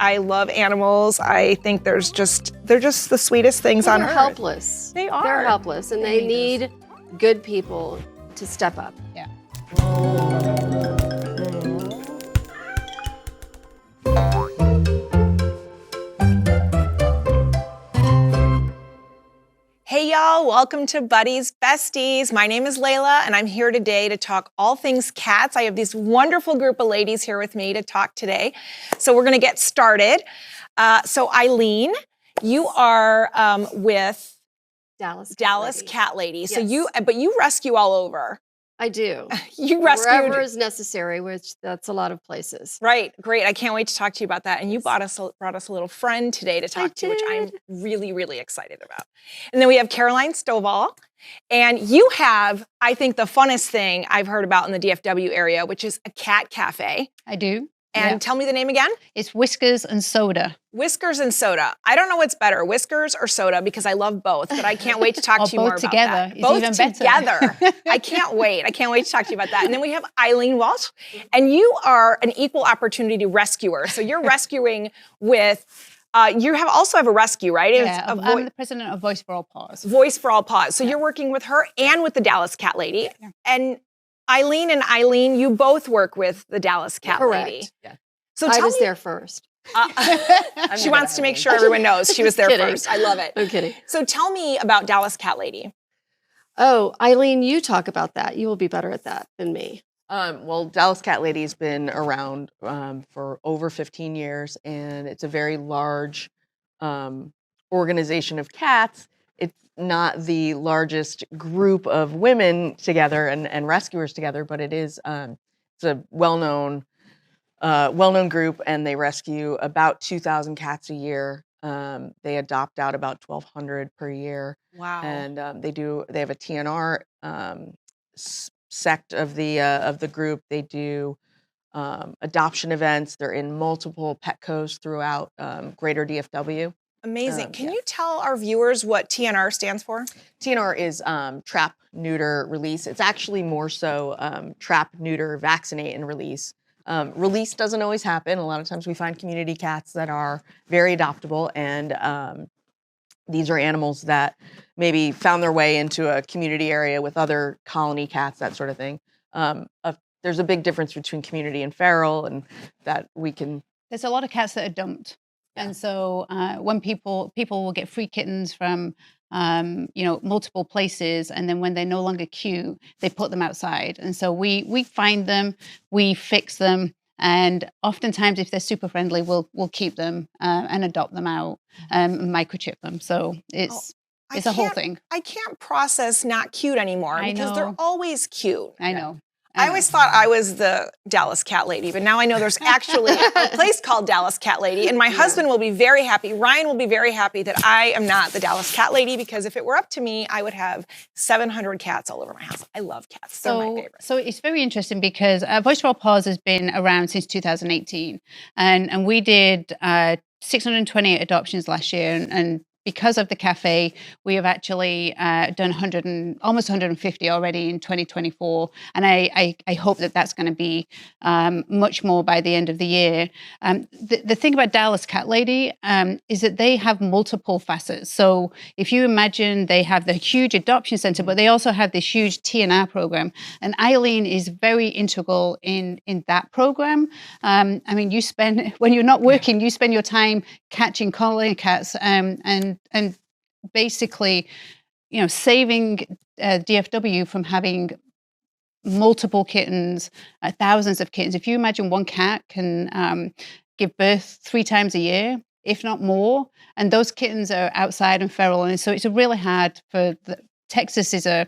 I love animals. I think they're just the sweetest things on They're earth. helpless. They are. They're helpless, and they need good people to step up. Yeah. Hey y'all, welcome to Buddies Besties. My name is Layla and I'm here today to talk all things cats. I have this wonderful group of ladies here with me to talk today. So we're gonna get started. So Eileen, you are with Dallas Cat Lady. Yes. So you rescue all over. I do. You rescued Wherever is necessary, which that's a lot of places. Right, great. I can't wait to talk to you about that. And you brought us a little friend today to talk to, which I'm really, really excited about. And then we have Caroline Stovall. And you have, I think, the funnest thing I've heard about in the DFW area, which is a cat cafe. I do. And tell me the name again. It's Whiskers and Soda. Whiskers and Soda. I don't know what's better, Whiskers or Soda, because I love both, but I can't wait to talk to you more about that. Both together. I can't wait. I can't wait to talk to you about that. And then we have Eileen Walsh, and you are an equal opportunity rescuer. So you're rescuing with, you also have a rescue, right? Yeah, I'm the president of Voice for All Paws. Voice for All Paws. So you're working with her and with the Dallas Cat Lady. Yeah. And Eileen, you both work with the Dallas Cat Lady. Yeah. So I was there first. She wants to make sure everyone knows she was there first. I love it. I'm kidding. So tell me about Dallas Cat Lady. Oh, Eileen, you talk about that. You will be better at that than me. Well, Dallas Cat Lady's been around for over 15 years, and it's a very large organization of cats. It's not the largest group of women together and rescuers together, but it is it's a well-known group, and they rescue about 2,000 cats a year. They adopt out about 1,200 per year. Wow! And they have a TNR sect of the group. They do adoption events. They're in multiple Petcos throughout greater DFW. Amazing. Can you tell our viewers what TNR stands for? TNR is trap, neuter, release. It's actually more so trap, neuter, vaccinate, and release. Release doesn't always happen. A lot of times we find community cats that are very adoptable, and these are animals that maybe found their way into a community area with other colony cats, that sort of thing. There's a big difference between community and feral, and that we can... There's a lot of cats that are dumped. Yeah. And so when people will get free kittens from multiple places, and then when they're no longer cute, they put them outside. And so we find them, we fix them, and oftentimes if they're super friendly, we'll keep them and adopt them out and microchip them. So it's a whole thing. I can't process not cute anymore because they're always cute. I know. I always thought I was the Dallas Cat Lady, but now I know there's actually a place called Dallas Cat Lady, and my husband will be very happy. Ryan will be very happy that I am not the Dallas Cat Lady, because if it were up to me, I would have 700 cats all over my house. I love cats. They're my favorite. So it's very interesting because Voice for All Paws has been around since 2018, and we did 628 adoptions last year, and because of the cafe, we have actually done almost 150 already in 2024, and I hope that that's going to be much more by the end of the year. The thing about Dallas Cat Lady is that they have multiple facets. So if you imagine, they have the huge adoption center, but they also have this huge TNR program, and Eileen is very integral in that program. I mean, when you're not working, you spend your time catching colony cats and basically, saving DFW from having multiple kittens, thousands of kittens. If you imagine one cat can give birth 3 times a year, if not more, and those kittens are outside and feral, and so it's really hard for Texas is a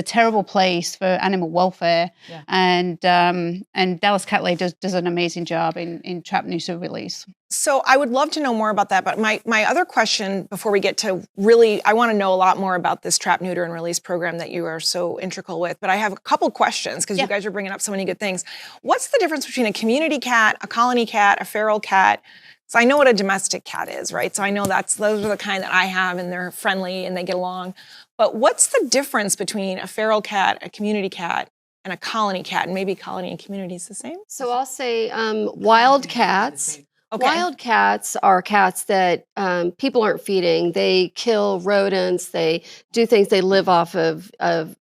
terrible place for animal welfare, and Dallas Cat Lady does an amazing job in trap, neuter, release. So I would love to know more about that, but my other question before we get to really, I want to know a lot more about this trap, neuter, and release program that you are so integral with, but I have a couple questions because you guys are bringing up so many good things. What's the difference between a community cat, a colony cat, a feral cat? So I know what a domestic cat is, right? So I know those are the kind that I have, and they're friendly and they get along. But what's the difference between a feral cat, a community cat, and a colony cat? And maybe colony and community is the same? So I'll say wild cats Okay. Wild cats are cats that people aren't feeding. They kill rodents. They do things. They live off of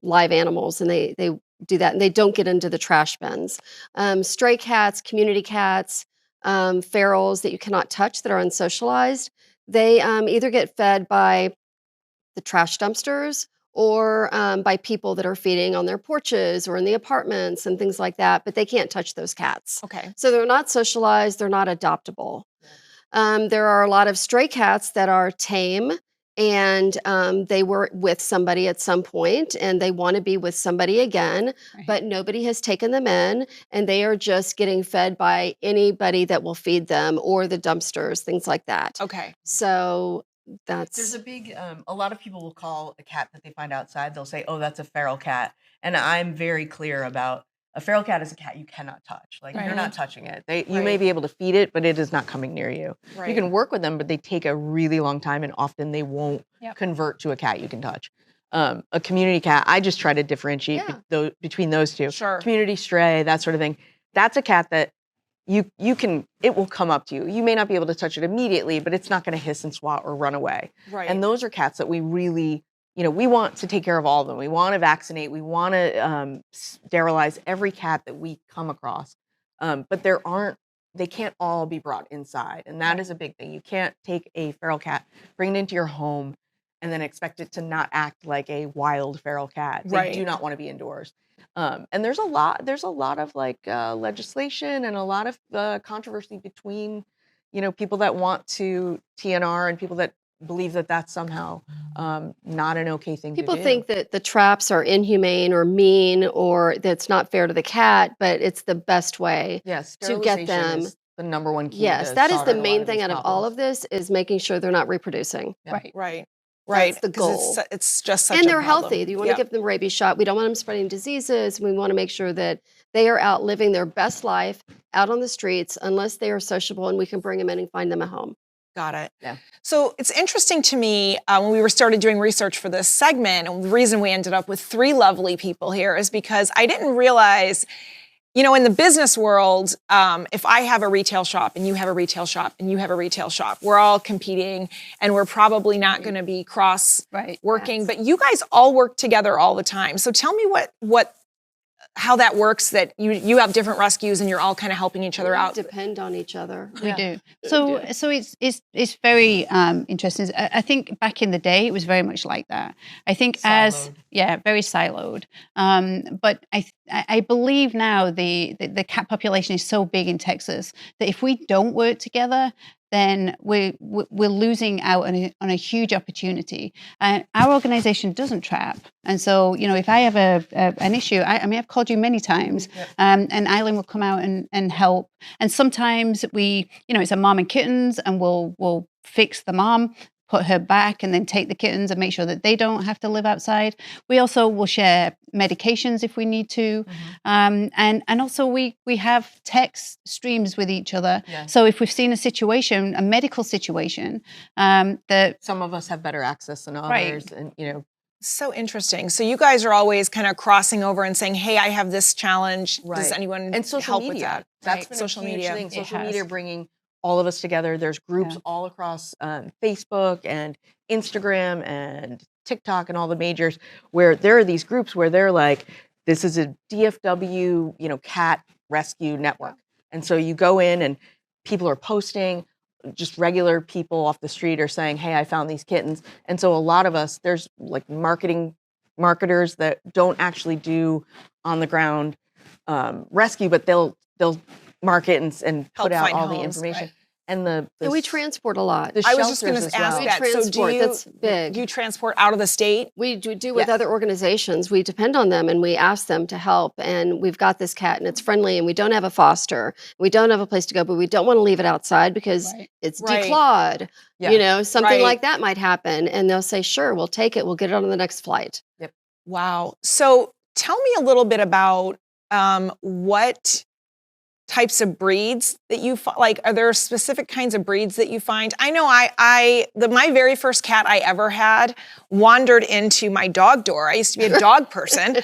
live animals, and they do that, and they don't get into the trash bins. Stray cats, community cats, ferals that you cannot touch that are unsocialized. They either get fed by the trash dumpsters or by people that are feeding on their porches or in the apartments and things like that, but they can't touch those cats. Okay. So they're not socialized, they're not adoptable. There are a lot of stray cats that are tame and they were with somebody at some point and they want to be with somebody again, Right. but nobody has taken them in and they are just getting fed by anybody that will feed them or the dumpsters, things like that. Okay. So There's that's a big, a lot of people will call a cat that they find outside, they'll say, oh, that's a feral cat. And I'm very clear about a feral cat is a cat you cannot touch. Like, you're not touching it. You may Right. be able to feed it, but it is not coming near you. Right. You can work with them, but they take a really long time and often they won't Yep. convert to a cat you can touch. A community cat, I just try to differentiate Yeah. between those two. Sure. Community stray, that sort of thing. That's a cat that you can, it will come up to you. You may not be able to touch it immediately, but it's not going to hiss and swat or run away. Right. And those are cats that we really, we want to take care of all of them. We want to vaccinate. We want to sterilize every cat that we come across. But they can't all be brought inside. And that is a big thing. You can't take a feral cat, bring it into your home, and then expect it to not act like a wild feral cat. They Right. do not want to be indoors. And there's a lot of like legislation and a lot of controversy between, people that want to TNR and people that believe that that's somehow not an okay thing people to do. think that the traps are inhumane or mean or that's not fair to the cat, but it's the best way. Yes, to get them- is the number one key. Yes, to that is solving the a lot main of thing these out of all problems. of this is making sure they're not reproducing. Yeah. Right. Right. Right. the 'Cause goal. it's just such And a they're problem. healthy. You want Yeah. to give them rabies shot. We don't want them spreading diseases. We want to make sure that they are out living their best life out on the streets unless they are sociable and we can bring them in and find them a home. Got it. Yeah. So it's interesting to me when we started doing research for this segment, and the reason we ended up with 3 lovely people here is because I didn't realize, in the business world, if I have a retail shop and you have a retail shop and you have a retail shop, we're all competing and we're probably not going to be cross Right. working, Yes. but you guys all work together all the time. So tell me how that works, that you have different rescues and you're all kind of helping each other We out. depend on each other. We Yeah. do. So it's very interesting. I think back in the day it was very much like that. I think Siloed. very siloed. But I believe now the cat population is so big in Texas that if we don't work together, then we're losing out on a huge opportunity. Our organization doesn't trap, and so if I have an issue, I mean I've called you many times, and Eileen will come out and help. And sometimes it's a mom and kittens, and we'll fix the mom, put her back, and then take the kittens and make sure that they don't have to live outside. We also will share medications if we need to, and also we have text streams with each other. Yeah. So if we've seen a medical situation, that Some of us have better access than Right. others, and So interesting. So you guys are always kind of crossing over and saying, "Hey, I have this challenge. Does Right. anyone and social help media. with that?" That's Right. been Social a huge media. thing. It Social has. media bringing all of us together. There's groups Yeah. all across Facebook and Instagram and TikTok and all the majors where there are these groups where they're like, this is a DFW, cat rescue network. And so you go in and people are posting, just regular people off the street are saying, hey, I found these kittens. And so a lot of us, there's like marketers that don't actually do on the ground rescue, but they'll market and Help put out find all the homes, information. right. And the And we transport a lot. the I was just going shelters to as ask well. that. So do Transport, you, that's big. do you transport out of the state? We do with Yeah. other organizations. We depend on them and we ask them to help. And we've got this cat and it's friendly and we don't have a foster. We don't have a place to go, but we don't want to leave it outside because Right. it's Right. declawed. Yeah. Something Right. like that might happen. And they'll say, sure, we'll take it. We'll get it on the next flight. Wow. So tell me a little bit about what types of breeds that you like? Are there specific kinds of breeds that you find? I know my very first cat I ever had wandered into my dog door. I used to be a dog person,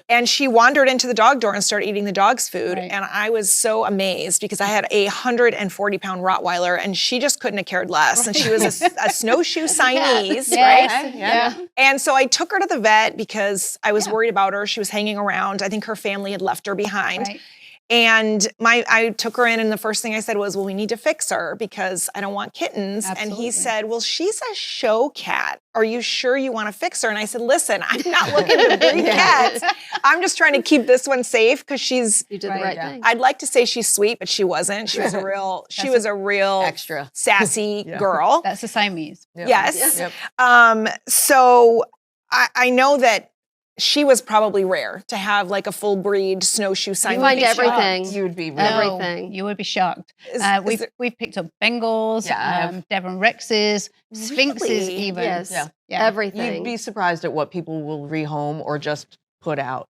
and she wandered into the dog door and started eating the dog's food. Right. And I was so amazed because I had a 140-pound Rottweiler, and she just couldn't have cared less. And she was a snowshoe Siamese, Yes. right? Yeah. And so I took her to the vet because I was worried about her. She was hanging around. I think her family had left her behind. Right. And I took her in, and the first thing I said was, well, we need to fix her because I don't want kittens. And Absolutely. he said, well, she's a show cat. Are you sure you want to fix her? And I said, listen, I'm not looking to breed cats. I'm just trying to keep this one safe because You did the right thing. I'd like to say she's sweet, but she wasn't. She was a real Extra. sassy girl. That's a Siamese. Yep. Yes. Yep. So I know that she was probably rare to have like a full breed snowshoe You Siamese. find everything. You would be No, Everything. You would be shocked. Is We've picked up Bengals, Yeah, I have. Devon Rexes, Sphinxes Really? even. Yes. Yeah. Everything. You'd be surprised at what people will rehome or just put out.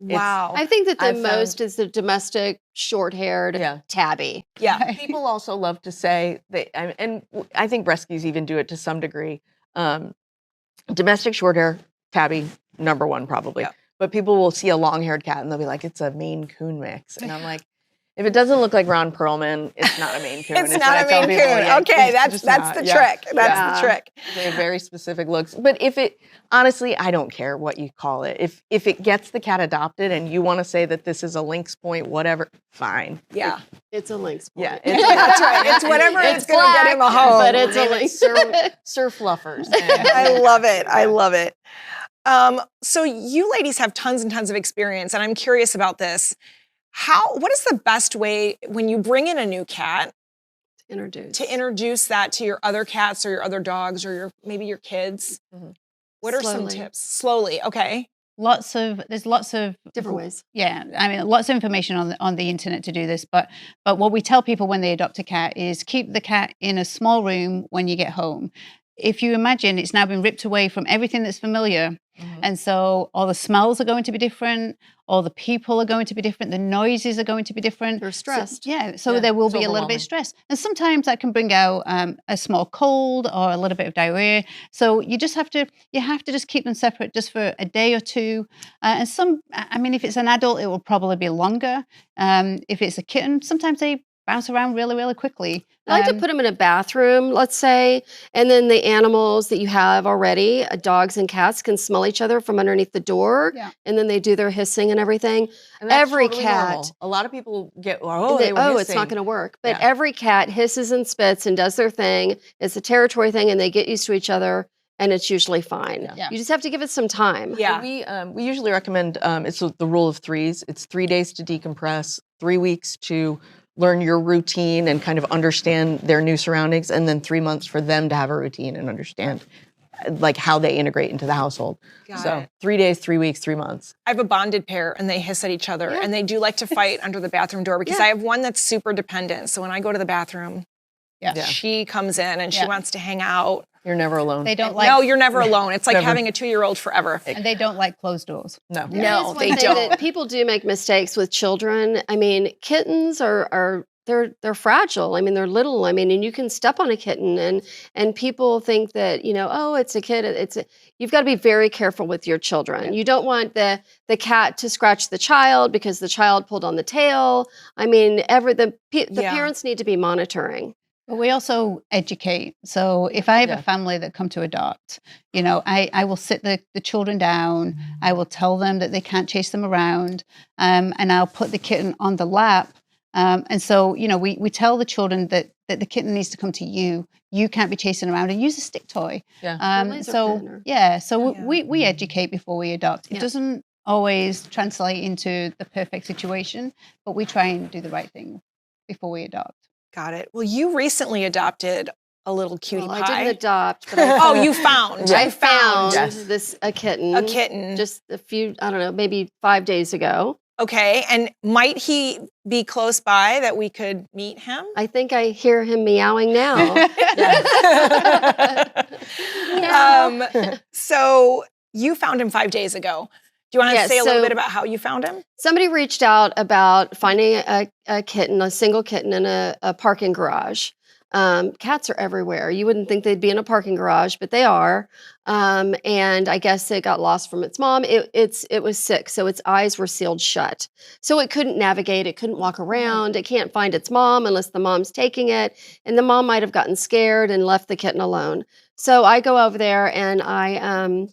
Wow. I think that the I've found- most is the domestic short-haired Yeah. tabby. Yeah. People also love to say that, and I think rescues even do it to some degree. Domestic short hair tabby, number one probably. Yeah. But people will see a long-haired cat and they'll be like, "It's a Maine Coon mix," and I'm like, if it doesn't look like Ron Perlman, it's not a Maine Coon. It's is not what I a tell Maine people. Coon. Yeah, Okay, it's that's just the not. trick. Yeah. That's the trick. They have very specific looks. But if it, honestly, I don't care what you call it. If it gets the cat adopted and you want to say that this is a lynx point, whatever, fine. Yeah. It's a lynx. Yeah, point. That's right. It's whatever It's it's going to get him a black, home. but it's a Name it lynx. Sir Fluffers. I love it. I love it. So you ladies have tons and tons of experience, and I'm curious about this. What is the best way when you bring in a new cat to introduce that to your other cats or your other dogs or maybe your kids? Mhm. What are some Slowly. tips? Slowly, okay. There's lots of Different ways. Yeah, I mean, lots of information on the internet to do this, but what we tell people when they adopt a cat is keep the cat in a small room when you get home. If you imagine, it's now been ripped away from everything that's familiar, and so all the smells are going to be different, all the people are going to be different, the noises are going to be different. They're stressed. So there will it's be a little bit overwhelming. of stress, and sometimes that can bring out a small cold or a little bit of diarrhea. So you have to just keep them separate just for a day or two. And if it's an adult, it will probably be longer. If it's a kitten, sometimes they bounce around really, really quickly. I like to put them in a bathroom, let's say, and then the animals that you have already, dogs and cats, can smell each other from underneath the door, Yeah. and then they do their hissing and everything. And that's Every totally cat- normal. A lot of people get, And they were it's not hissing. going to work. But Yeah. every cat hisses and spits and does their thing. It's a territory thing, and they get used to each other, and it's usually fine. Yeah. You just have to give it some time. Yeah. We usually recommend it's the rule of threes. It's 3 days to decompress, 3 weeks to learn your routine and kind of understand their new surroundings, and then 3 months for them to have a routine and understand like how they integrate into the household. Got it. 3 days, 3 weeks, 3 months. I have a bonded pair, and they hiss at each other, Yeah. and they do like to fight under the bathroom door because Yeah. I have one that's super dependent. So when I go to the bathroom, Yeah. she comes in and she Yeah. wants to hang out. You're never alone. They don't like No, you're never alone. It's like Never. having a 2-year-old forever. and they don't like closed doors. No. No, That is one they thing don't. that people do make mistakes with children. I mean, kittens are they're fragile. I mean, they're little. I mean, and you can step on a kitten, and people think that oh, it's a kid. You've got to be very careful with your children. You don't want the cat to scratch the child because the child pulled on the tail. I mean, the Yeah. parents need to be monitoring. But we also educate. So if I have Yeah. a family that come to adopt, I will sit the children down. I will tell them that they can't chase them around, and I'll put the kitten on the lap. And so, we tell the children that the kitten needs to come to you. You can't be chasing around, and use a stick toy. Yeah. laser So pin or- yeah, so Yeah. we educate before we adopt. It Yeah. doesn't always translate into the perfect situation, but we try and do the right thing before we adopt. Got it. Well, you recently adopted a little cutie Well, pie. I didn't adopt, but I Oh, you found. I You found Yes. a kitten. a kitten. Just a few, I don't know, maybe 5 days ago. Okay. And might he be close by that we could meet him? I think I hear him meowing now. So you found him 5 days ago. Do you want to Yes, say a little so- bit about how you found him? Somebody reached out about finding a kitten, a single kitten in a parking garage. Cats are everywhere. You wouldn't think they'd be in a parking garage, but they are. And I guess it got lost from its mom. It was sick, so its eyes were sealed shut. So it couldn't navigate. It couldn't walk around. It can't find its mom unless the mom's taking it. And the mom might have gotten scared and left the kitten alone. So I go over there and I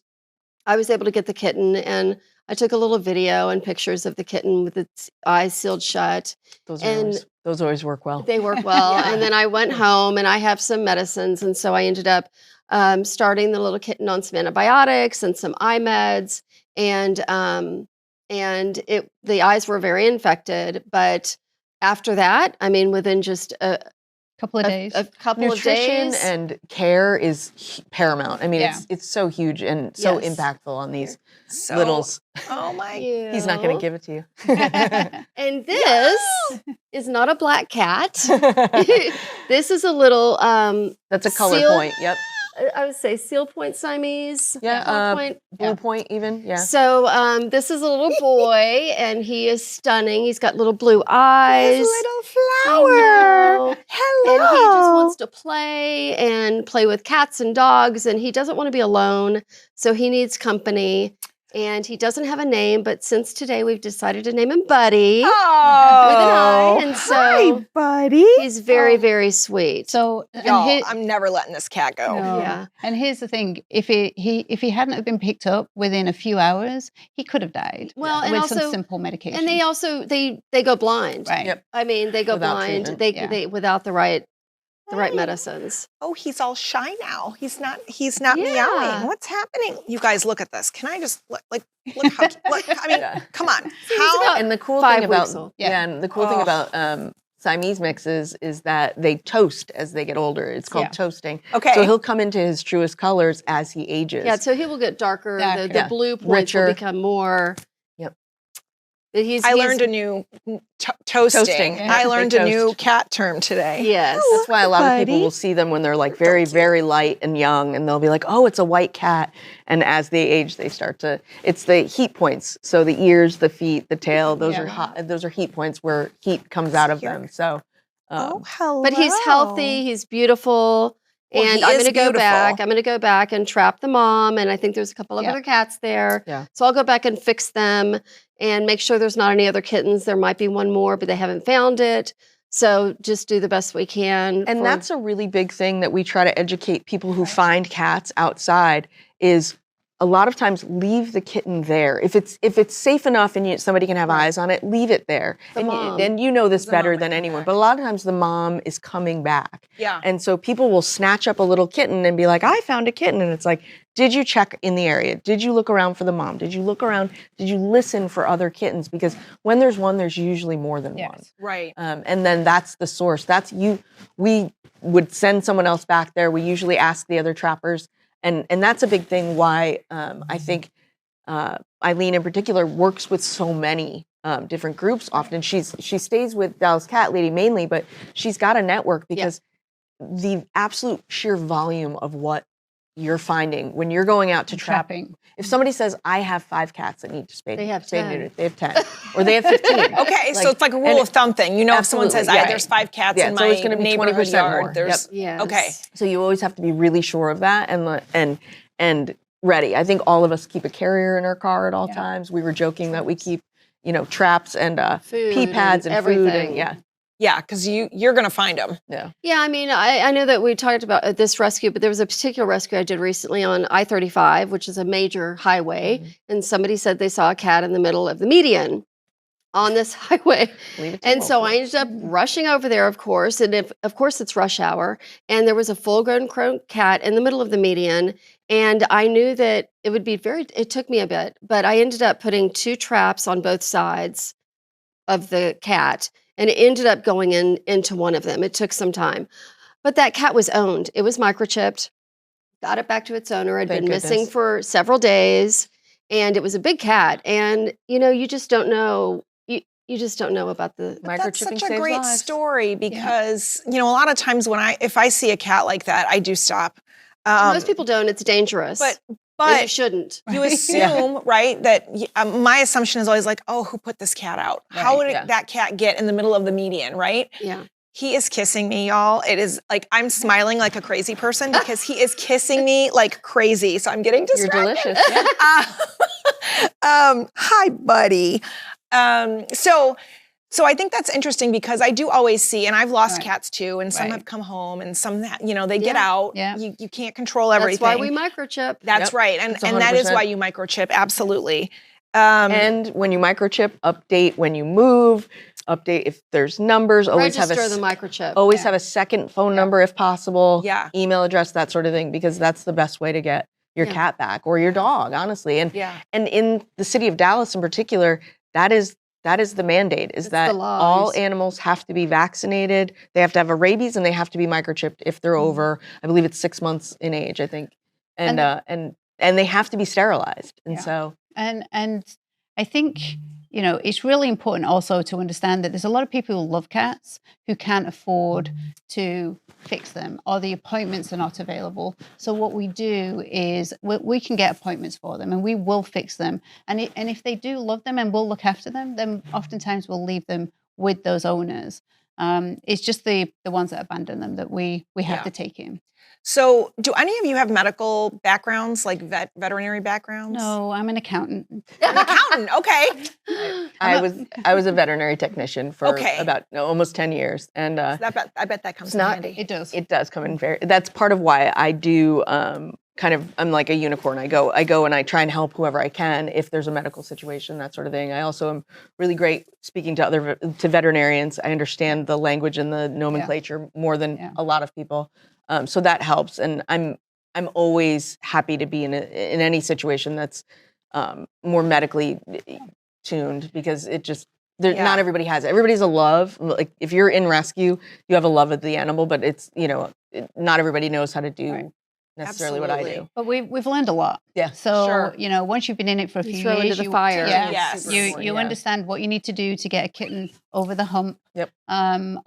was able to get the kitten, and I took a little video and pictures of the kitten with its eyes sealed shut. Those always work well. They work well. Yeah. And then I went home and I have some medicines. And so I ended up starting the little kitten on some antibiotics and some eye meds. And the eyes were very infected. But after that, I mean, within just a Couple of days. couple of Nutrition days. and care is paramount. I mean, Yeah. it's so huge and so Yes. impactful on these So, littles. oh my. He's not going to give it to you. And this is not a black cat. This is a little That's a color Seal- point. Yep. I would say seal point Siamese. Yeah, Seal point. Blue point even. Yeah. So this is a little boy, and he is stunning. He's got little blue eyes. His little I flower. know. Hello. And he just wants to play with cats and dogs, and he doesn't want to be alone. So he needs company. And he doesn't have a name, but since today we've decided to name him Buddy with an Oh, I. And so hi, buddy. he's very, very sweet. So, and Y'all, I'm never letting this cat go. No. Yeah. And here's the thing: if he hadn't have been picked up within a few hours, he could have died. Well, and with also- some simple medication. And they also they go blind. right. Yep. I mean, they go Without blind. treatment. Yeah. They without the right Right. medicines. Oh, he's all shy now. He's not Yeah. meowing. What's happening? You guys, look at this. Can I just look how look, I mean, Yeah. come on. he's How about- And the cool 5 thing about weeks old. yeah. and the cool thing Oh. about Siamese mixes is that they toast as they get older. It's called Yeah. toasting. Okay. So he'll come into his truest colors as he ages. Yeah, so he will get darker. Darker. The Yeah. blue points Richer. will become more. Yep. But he's, I learned a new toasting. Toasting. I Yeah, learned they a new toast. cat term today. Yes. That's why a lot of people buddy. will see them when they're like very, very light and young, and they'll be like, "Oh, it's a white cat." And as they age, they start to. It's the heat points. So the ears, the feet, the tail. Those Yeah. are hot. Those are heat points where heat comes out of Here. them. So. Oh, hello. But he's healthy. He's beautiful. Well, And he I'm is going to go beautiful. back. I'm going to go back and trap the mom. And I think there's a couple of Yeah. other cats there. Yeah. So I'll go back and fix them and make sure there's not any other kittens. There might be one more, but they haven't found it. So just do the best we can. And for- that's a really big thing that we try to educate people who find cats outside is a lot of times leave the kitten there. If it's safe enough and somebody can have eyes on it, leave it there. The And mom. and you know this The better mom than might come anyone. back. But a lot of times the mom is coming back. Yeah. And so people will snatch up a little kitten and be like, "I found a kitten." And it's like, did you check in the area? Did you look around for the mom? Did you look around? Did you listen for other kittens? Because when there's one, there's usually more than one. Yes. Right. And then that's the source. That's you. We would send someone else back there. We usually ask the other trappers, and that's a big thing. Why I think Eileen in particular works with so many different groups. Often she stays with Dallas Cat Lady mainly, but she's got a network because the absolute sheer volume of what you're finding when you're going out to trap. Trapping. If somebody says, "I have 5 cats that need to spay, They have spay 10. neuter," they have 10, or they have 15. Okay, so Like- it's like a and rule it- of thumb thing. You know, if someone says, Absolutely, yeah. there's 5 cats Yeah, in it's my always gonna be neighborhood 20% yard, more. there's Yes. okay. So you always have to be really sure of that and ready. I think all of us keep a carrier in our car at all Yeah. times. We were joking that we keep, traps and Food pee pads and food everything. and yeah. Yeah, because you're gonna find them. Yeah, I mean, I know that we talked about this rescue, but there was a particular rescue I did recently on I-35, which is a major highway, and somebody said they saw a cat in the middle of the median on this highway. Leave it to And so local. I ended up rushing over there, of course, and of course it's rush hour, and there was a full-grown cat in the middle of the median, and I knew that it would be it took me a bit, but I ended up putting 2 traps on both sides of the cat, and it ended up going into one of them. It took some time. But that cat was owned. It was microchipped. Got it back to its owner. Had Thank been missing goodness. for several days, and it was a big cat. And you just don't know. You just don't know about the. But that's Microchipping such a saves great lives. story because a lot of times if I see a cat like that, I do stop. Most people don't. It's dangerous. But And you But shouldn't. you assume, right, that my assumption is always like, oh, who put this cat out? How would that cat get in the middle of the median, right? Yeah. He is kissing me, y'all. It is like I'm smiling like a crazy person because he is kissing me like crazy. So I'm getting distracted. You're delicious. Hi, buddy. So I think that's interesting because I do always see, and I've lost cats too, and some have come home, and some, they get out. Yeah. You can't control everything. That's why we microchip. That's right, and that is why you microchip. Absolutely. And when you microchip, update when you move, update if there's numbers. Always Register have the microchip. Always have a second phone number if possible. Yeah. Email address, that sort of thing, because that's the best way to get your cat back or your dog, honestly. And in the city of Dallas in particular, that is the mandate, is that all animals have to be vaccinated. They have to have a rabies and they have to be microchipped if they're over, I believe it's 6 months in age, I think. And they have to be sterilized. And so And I think, it's really important also to understand that there's a lot of people who love cats who can't afford to fix them, or the appointments are not available. So what we do is we can get appointments for them and we will fix them. And if they do love them and we'll look after them, then oftentimes we'll leave them with those owners. It's just the ones that abandon them that we have to take in. So do any of you have medical backgrounds, like veterinary backgrounds? No, I'm an accountant. An accountant, okay. I was a veterinary technician for about almost 10 years. And I bet that comes in handy. It does. It does come in that's part of why I do I'm like a unicorn. I go and I try and help whoever I can if there's a medical situation, that sort of thing. I also am really great speaking to veterinarians. I understand the language and the nomenclature more than a lot of people. So that helps, and I'm always happy to be in any situation that's more medically tuned, because it just not everybody has it. Everybody's a love. Like if you're in rescue, you have a love of the animal, but it's not everybody knows how to do necessarily what I do. But we've learned a lot. Yeah. So once you've been in it for a few throw years, into the fire. You understand what you need to do to get a kitten over the hump. Yep.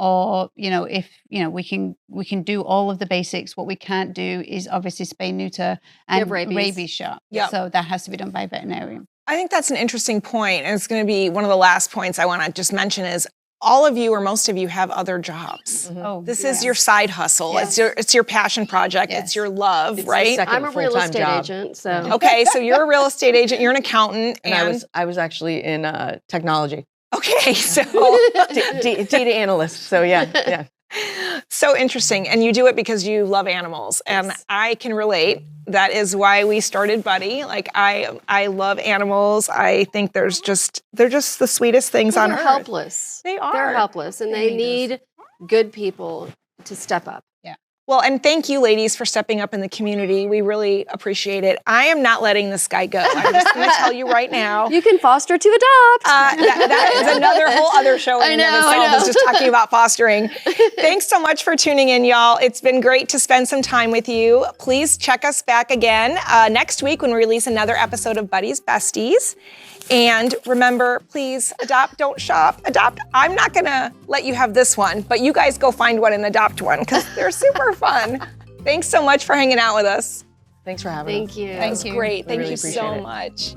Or if we can do all of the basics. What we can't do is obviously spay, neuter, and rabies shot. Yep. So that has to be done by a veterinarian. I think that's an interesting point, and it's going to be one of the last points I want to just mention is all of you or most of you have other jobs. Mm-hmm. Oh, This is your side hustle. Yes. It's your passion project. Yes. It's your love, It's right? the I'm a real full-time estate job. agent, so Okay, so you're a real estate agent. You're an accountant, And I was actually in technology, okay, so data analyst. So yeah. so interesting, and you do it because you love animals, and I can relate. That is why we started Buddy. Like I love animals. I think they're just the sweetest things on they're earth. helpless. They are. They're helpless, and they need good people to step up. Well, and thank you, ladies, for stepping up in the community. We really appreciate it. I am not letting this guy go. I'm just going to tell you right now. You can foster to adopt. That is another whole other show in and of itself, is just talking about fostering. Thanks so much for tuning in, y'all. It's been great to spend some time with you. Please check us back again next week when we release another episode of Buddy's Besties. And remember, please adopt, don't shop. Adopt. I'm not going to let you have this one, but you guys go find one and adopt one because they're super fun. Thanks so much for hanging out with us. Thanks for having us. Thank you. That's great. Thank really you appreciate so it. much.